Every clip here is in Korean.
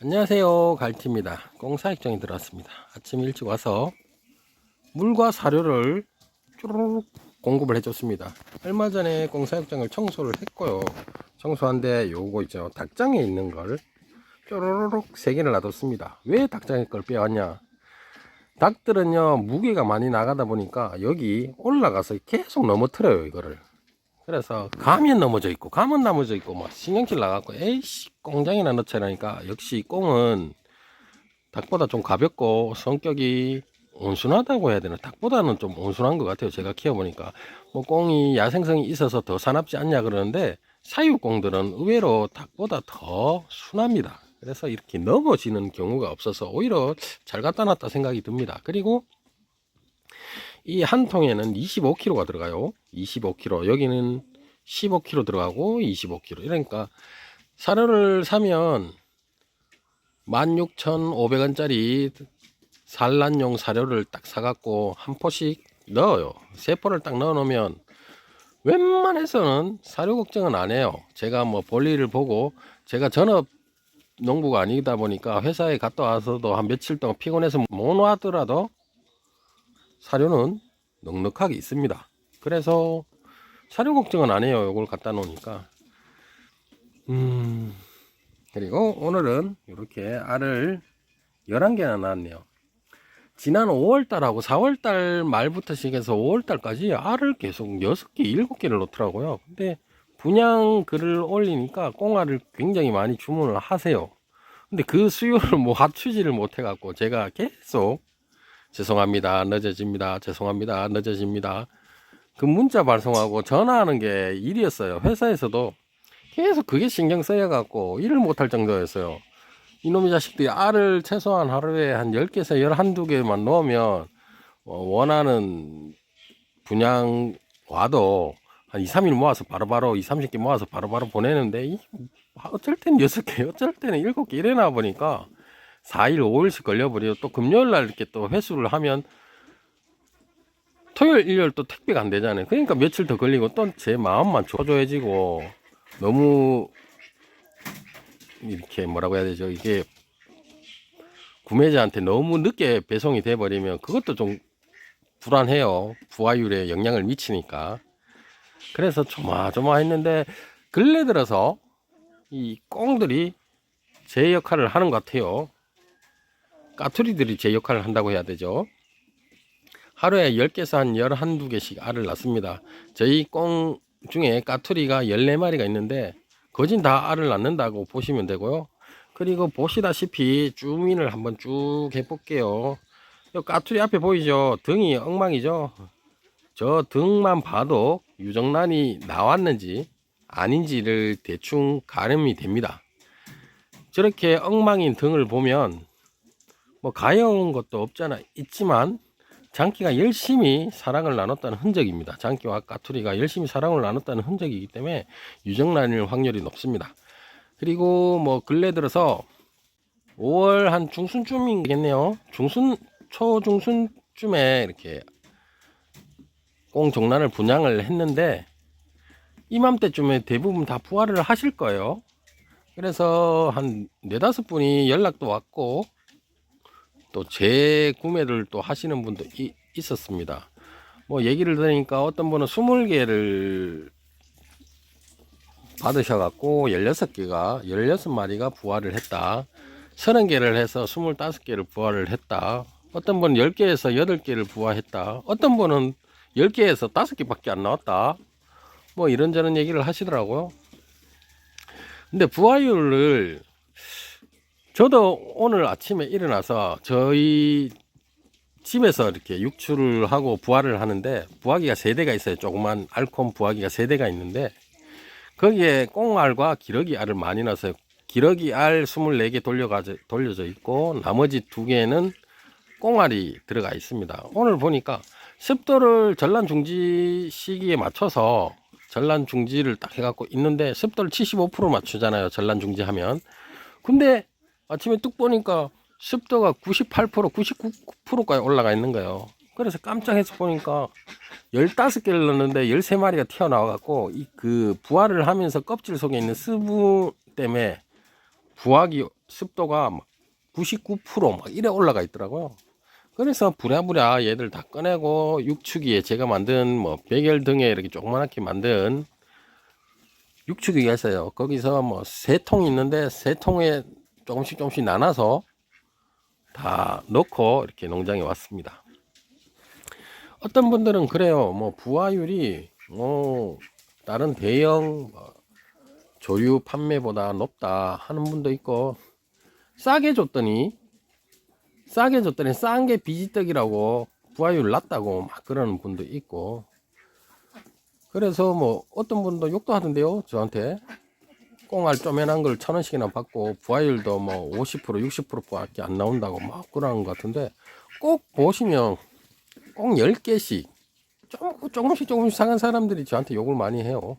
안녕하세요, 갈치입니다. 꽁사육장에 들어왔습니다. 아침 일찍 와서 물과 사료를 쭈루룩 공급을 해줬습니다. 얼마 전에 꽁사육장을 청소를 했고요. 청소한데 요거 있죠, 닭장에 있는 걸 쭈루룩 3개를 놔뒀습니다. 왜 닭장에 걸 빼왔냐, 닭들은요 무게가 많이 나가다 보니까 여기 올라가서 계속 넘어뜨려요 이거를. 그래서 가면 넘어져 있고 가면 넘어져 있고 막 신경질 나갖고 에이씨 꽁장이나 넣자라니까. 역시 꽁은 닭보다 좀 가볍고 성격이 온순하다고 해야 되나, 닭보다는 좀 온순한 것 같아요. 제가 키워보니까 뭐 꽁이 야생성이 있어서 더 사납지 않냐 그러는데 사육꽁들은 의외로 닭보다 더 순합니다. 그래서 이렇게 넘어지는 경우가 없어서 오히려 잘 갖다 놨다 생각이 듭니다. 그리고 이 한 통에는 25kg가 들어가요. 25kg. 여기는 15kg 들어가고 25kg. 그러니까 사료를 사면 16,500원짜리 산란용 사료를 딱 사갖고 한 포씩 넣어요. 3포를 딱 넣어 놓으면 웬만해서는 사료 걱정은 안 해요. 제가 뭐 볼일을 보고, 제가 전업 농부가 아니다 보니까 회사에 갔다 와서도 한 며칠 동안 피곤해서 못 와더라도 사료는 넉넉하게 있습니다. 그래서 사료 걱정은 안 해요. 이걸 갖다 놓으니까. 그리고 오늘은 이렇게 알을 11개나 낳았네요. 지난 5월달하고 4월달 말부터 시작해서 5월달까지 알을 계속 6개, 7개를 놓더라고요. 근데 분양 글을 올리니까 꽁알을 굉장히 많이 주문을 하세요. 근데 그 수요를 뭐 합치지를 못해갖고 제가 계속 죄송합니다, 늦어집니다, 죄송합니다, 늦어집니다, 그 문자 발송하고 전화하는 게 일이었어요. 회사에서도 계속 그게 신경 쓰여갖고 일을 못할 정도였어요. 이놈의 자식들이 알을 최소한 하루에 한 10개에서 11, 2개만 넣으면 원하는 분양 와도 한 2, 3일 모아서 바로바로 2, 30개 모아서 바로바로 보내는데 어쩔 때는 6개, 어쩔 때는 7개 이래 나 보니까 4일, 5일씩 걸려버려요. 또 금요일날 이렇게 또 회수를 하면 토요일, 일요일 또 택배가 안 되잖아요. 그러니까 며칠 더 걸리고 또 제 마음만 초조해지고, 너무 이렇게 뭐라고 해야 되죠, 이게 구매자한테 너무 늦게 배송이 돼 버리면 그것도 좀 불안해요. 부화율에 영향을 미치니까. 그래서 조마조마했는데 근래 들어서 이 꽁들이 제 역할을 하는 것 같아요. 까투리들이 제 역할을 한다고 해야 되죠. 하루에 10개에서 한 11, 2개씩 알을 낳습니다. 저희 꽁 중에 까투리가 14마리가 있는데 거진 다 알을 낳는다고 보시면 되고요. 그리고 보시다시피 쭈민을 한번 쭉 해볼게요. 까투리 앞에 보이죠? 등이 엉망이죠? 저 등만 봐도 유정란이 나왔는지 아닌지를 대충 가늠이 됩니다. 저렇게 엉망인 등을 보면 뭐 가여운 것도 없잖아 있지만 장기가 열심히 사랑을 나눴다는 흔적입니다. 장기와 까투리가 열심히 사랑을 나눴다는 흔적이기 때문에 유정란일 확률이 높습니다. 그리고 뭐 근래 들어서 5월 한 중순쯤이겠네요. 초중순쯤에 이렇게 꽁 정란을 분양을 했는데 이맘때쯤에 대부분 다 부화를 하실 거예요. 그래서 한 4-5분이 연락도 왔고 또 재구매를 또 하시는 분도 있었습니다. 뭐 얘기를 들으니까 어떤 분은 20개를 받으셔갖고 16마리가 부화를 했다. 30개를 해서 25개를 부화를 했다. 어떤 분은 10개에서 8개를 부화했다. 어떤 분은 10개에서 5개밖에 안 나왔다. 뭐 이런저런 얘기를 하시더라고요. 근데 부화율을, 저도 오늘 아침에 일어나서 저희 집에서 이렇게 육출을 하고 부화를 하는데 부화기가 3대가 있어요. 조그만 알콤 부화기가 3대가 있는데 거기에 꽁알과 기러기 알을 많이 넣어서 기러기 알 24개 돌려져 있고 나머지 2개는 꽁알이 들어가 있습니다. 오늘 보니까 습도를 전란 중지 시기에 맞춰서 전란 중지를 딱 해갖고 있는데 습도를 75% 맞추잖아요. 전란 중지하면. 근데 아침에 뚝 보니까 습도가 98%, 99%까지 올라가 있는 거예요. 그래서 깜짝해서 보니까 15개를 넣었는데 13마리가 튀어나와 갖고 그 부화를 하면서 껍질 속에 있는 수분 때문에 부화기 습도가 막 99%막 이래 올라가 있더라고요. 그래서 부랴부랴 얘들 다 꺼내고 육축기에 제가 만든 뭐 백열 등에 이렇게 조그맣게 만든 육축기가 있어요. 거기서 뭐 3통 있는데 3통에 조금씩 나눠서 다 넣고 이렇게 농장에 왔습니다. 어떤 분들은 그래요. 뭐 부화율이 다른 대형 조류 판매보다 높다 하는 분도 있고, 싸게 줬더니 싼 게 비지떡이라고 부화율 낮다고 막 그러는 분도 있고, 그래서 뭐 어떤 분도 욕도 하던데요. 저한테 꽁알 쪼매난 걸 1,000원씩이나 받고 부화율도 뭐 50% 60%밖에 안 나온다고 막 그러는 것 같은데, 꼭 보시면 꽁 10개씩 조금씩 사는 사람들이 저한테 욕을 많이 해요.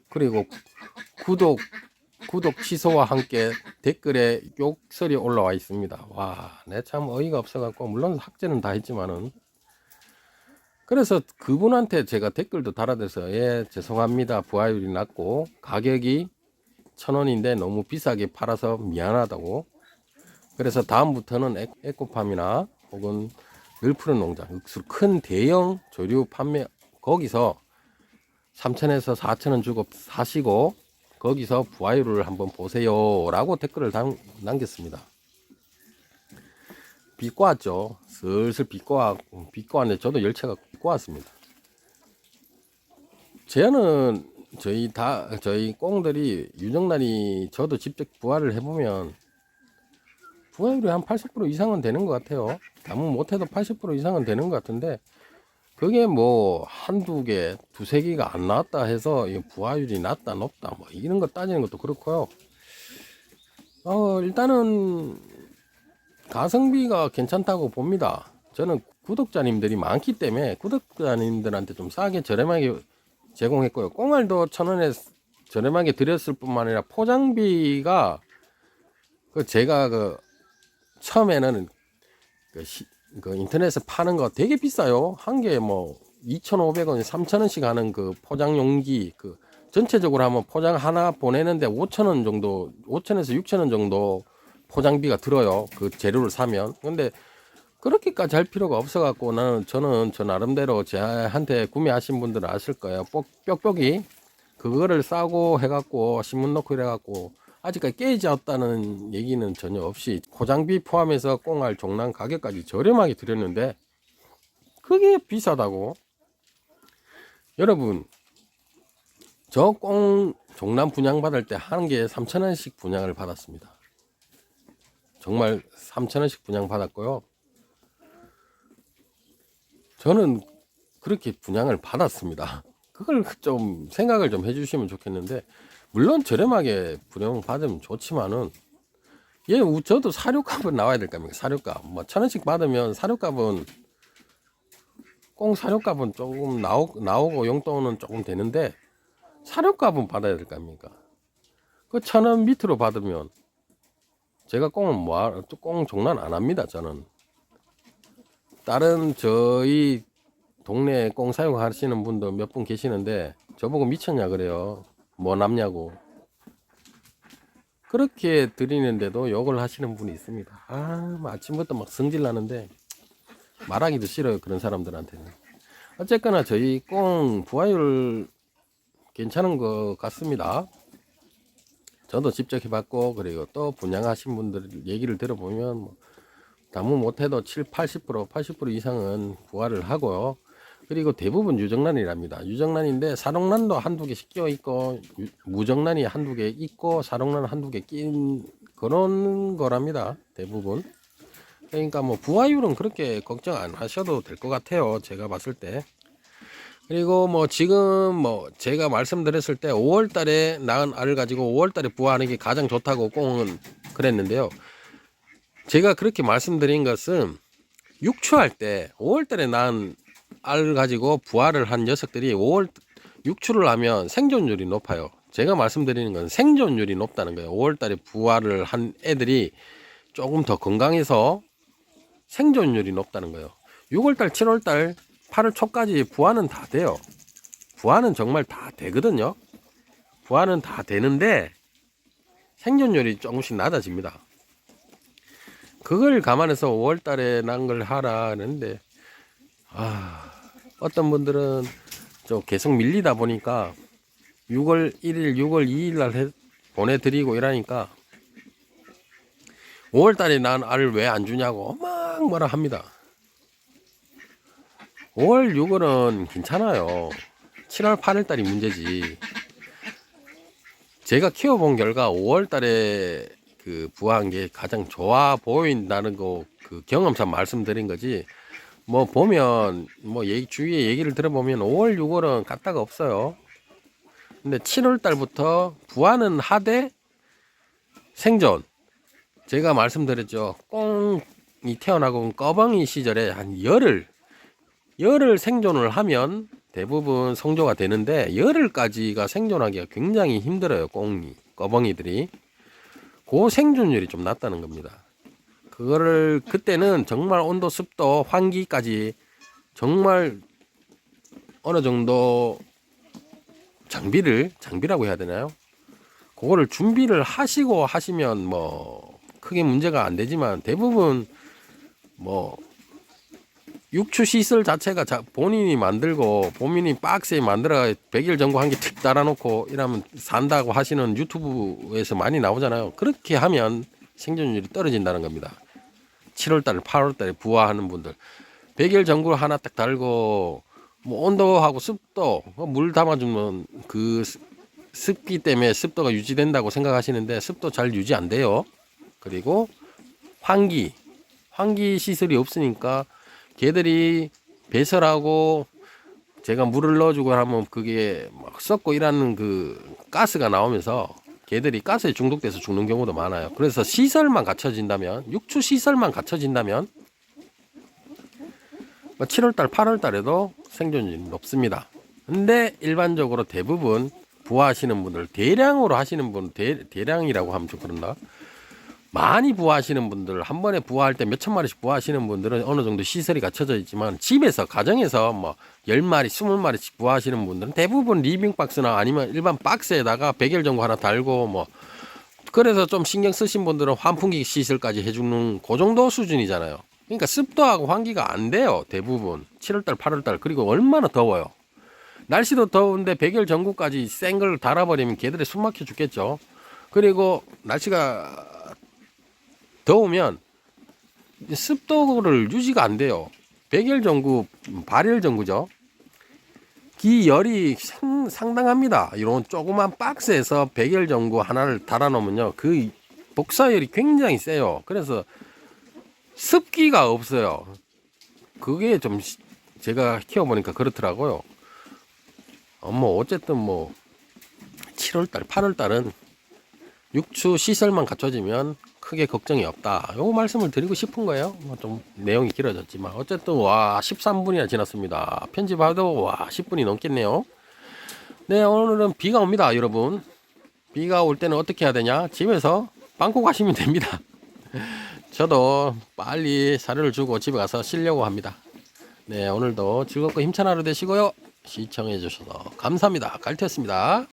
그리고 구독 취소와 함께 댓글에 욕설이 올라와 있습니다. 와, 내 참 어이가 없어갖고, 물론 삭제는 다 했지만은. 그래서 그분한테 제가 댓글도 달아대서, 예, 죄송합니다. 부화율이 낮고 가격이 1,000원인데 너무 비싸게 팔아서 미안하다고. 그래서 다음부터는 에코팜이나 혹은 늘푸른 농장, 큰 대형 조류 판매, 거기서 3,000에서 4,000원 주고 사시고 거기서 부화율을 한번 보세요 라고 댓글을 남겼습니다. 비꼬 왔죠. 슬슬 비꼬 왔는데 저도 열차가 비꼬 왔습니다. 저는 저희 꽁들이 유정란이 저도 직접 부화를 해보면 부화율이 한 80% 이상은 되는 것 같아요. 다문 못해도 80% 이상은 되는 것 같은데, 그게 뭐 한두 개, 두세 개가 안 나왔다 해서 부화율이 낮다 높다 뭐 이런 거 따지는 것도 그렇고요. 일단은 가성비가 괜찮다고 봅니다. 저는 구독자님들이 많기 때문에 구독자님들한테 좀 싸게 저렴하게 제공했고요. 꽁알도 1,000원에 저렴하게 드렸을 뿐만 아니라 포장비가 제가 처음에는 그 인터넷에 파는 거 되게 비싸요. 한 개에 뭐 2,500원, 3,000원씩 하는 그 포장 용기, 전체적으로 하면 포장 하나 보내는데 5,000원 정도, 5,000에서 6,000원 정도 포장비가 들어요. 그 재료를 사면. 근데 그렇게까지 할 필요가 없어갖고, 저는 저 나름대로 저한테 구매하신 분들은 아실 거예요. 뾱뾱이 그거를 싸고 해갖고 신문 넣고 이래갖고 아직까지 깨지지 않았다는 얘기는 전혀 없이 포장비 포함해서 꽁알 종란 가격까지 저렴하게 드렸는데, 그게 비싸다고? 여러분, 저 꽁 종란 분양받을 때 한 개에 3,000원씩 분양을 받았습니다. 정말 3,000원씩 분양받았고요. 저는 그렇게 분양을 받았습니다. 그걸 좀 생각을 좀 해주시면 좋겠는데, 물론 저렴하게 분양받으면 좋지만은, 저도 사료값은 나와야 될 겁니까? 사료값 뭐 1,000원씩 받으면 사료값은 꽁 사료값은 조금 나오고 용돈은 조금 되는데, 사료값은 받아야 될 겁니까? 그 1,000원 밑으로 받으면 제가 꽁은 꽁 종란 안 합니다. 저는 다른 저희 동네에 꽁 사용하시는 분도 몇 분 계시는데 저보고 미쳤냐 그래요. 뭐 남냐고. 그렇게 드리는데도 욕을 하시는 분이 있습니다. 아침부터 막 성질 나는데 말하기도 싫어요. 그런 사람들한테는. 어쨌거나 저희 꽁 부화율 괜찮은 것 같습니다. 저도 직접 해봤고, 그리고 또 분양하신 분들 얘기를 들어보면 뭐 다문 못해도 80% 이상은 부화를 하고요. 그리고 대부분 유정란이랍니다. 유정란인데 사롱란도 한두 개씩 끼어 있고, 무정란이 한두 개 있고, 사롱란 한두 개 낀 그런 거랍니다. 대부분. 그러니까 뭐 부화율은 그렇게 걱정 안 하셔도 될 것 같아요. 제가 봤을 때. 그리고 뭐 지금 뭐 제가 말씀드렸을 때 5월 달에 낳은 알을 가지고 5월 달에 부화하는 게 가장 좋다고 꽁은 그랬는데요. 제가 그렇게 말씀드린 것은 육추할 때 5월 달에 낳은 알을 가지고 부화를 한 녀석들이 5월 육추를 하면 생존율이 높아요. 제가 말씀드리는 건 생존율이 높다는 거예요. 5월 달에 부화를 한 애들이 조금 더 건강해서 생존율이 높다는 거예요. 6월 달, 7월 달, 8월 초까지 부화는 다 돼요. 부화는 정말 다 되거든요. 부화는 다 되는데 생존율이 조금씩 낮아집니다. 그걸 감안해서 5월 달에 난 걸 하라는데, 어떤 분들은 좀 계속 밀리다 보니까 6월 1일, 6월 2일 날 보내드리고 이러니까 5월 달에 난 알을 왜 안 주냐고 막 뭐라 합니다. 5월, 6월은 괜찮아요. 7월, 8월 달이 문제지. 제가 키워본 결과 5월 달에 그 부화한 게 가장 좋아 보인다는 거 그 경험상 말씀드린 거지. 뭐 보면 뭐 주위에 얘기를 들어보면 5월, 6월은 까딱 없어요. 근데 7월 달부터 부화는 하되 생존. 제가 말씀드렸죠. 꽁이 태어나고 꺼벙이 시절에 한 열흘 생존을 하면 대부분 성조가 되는데 열흘까지가 생존하기가 굉장히 힘들어요. 꺼벙이들이. 그 생존율이 좀 낮다는 겁니다. 그거를 그때는 정말 온도, 습도, 환기까지 정말 어느 정도 장비라고 해야 되나요? 그거를 준비를 하시고 하시면 뭐 크게 문제가 안 되지만 대부분 뭐 육추 시설 자체가 본인이 만들고 본인이 박스에 만들어 100일 전구 한 개 틱 달아놓고 이러면 산다고 하시는 유튜브에서 많이 나오잖아요. 그렇게 하면 생존율이 떨어진다는 겁니다. 7월달, 8월달에 부화하는 분들 100일 전구 하나 딱 달고 뭐 온도하고 습도 물 담아주면 그 습기 때문에 습도가 유지된다고 생각하시는데 습도 잘 유지 안 돼요. 그리고 환기 시설이 없으니까 개들이 배설하고 제가 물을 넣어주고 하면 그게 막 썩고 이러는 그 가스가 나오면서 개들이 가스에 중독돼서 죽는 경우도 많아요. 그래서 시설만 갖춰진다면 육추 시설만 갖춰진다면 7월달 8월달에도 생존율이 높습니다. 근데 일반적으로 대부분 부화하시는 분들 대량으로 하시는 분 대량이라고 하면 좀 그런가 많이 부화하시는 분들 한 번에 부화할 때 몇천 마리씩 부화하시는 분들은 어느 정도 시설이 갖춰져 있지만 집에서 가정에서 뭐 10마리 20마리씩 부화하시는 분들은 대부분 리빙 박스나 아니면 일반 박스에다가 백일 전구 하나 달고 뭐 그래서 좀 신경 쓰신 분들은 환풍기 시설까지 해주는 그 정도 수준이잖아요. 그러니까 습도하고 환기가 안 돼요. 대부분 7월달 8월달 그리고 얼마나 더워요. 날씨도 더운데 백일 전구까지 센 걸 달아버리면 개들이 숨 막혀 죽겠죠. 그리고 날씨가 더우면 습도를 유지가 안 돼요. 백일 전구, 발열 전구죠. 기열이 상당합니다. 이런 조그만 박스에서 백일 전구 하나를 달아놓으면요. 그 복사열이 굉장히 세요. 그래서 습기가 없어요. 그게 좀 제가 키워보니까 그렇더라고요. 뭐 어쨌든 뭐 7월달, 8월달은 육추 시설만 갖춰지면 크게 걱정이 없다. 요 말씀을 드리고 싶은 거예요. 좀 내용이 길어졌지만 어쨌든 와 13분이나 지났습니다. 편집하도 와 10분이 넘겠네요. 네, 오늘은 비가 옵니다, 여러분. 비가 올 때는 어떻게 해야 되냐? 집에서 빵꾸 가시면 됩니다. 저도 빨리 사료를 주고 집에 가서 쉬려고 합니다. 네, 오늘도 즐겁고 힘찬 하루 되시고요. 시청해 주셔서 감사합니다. 갈태였습니다.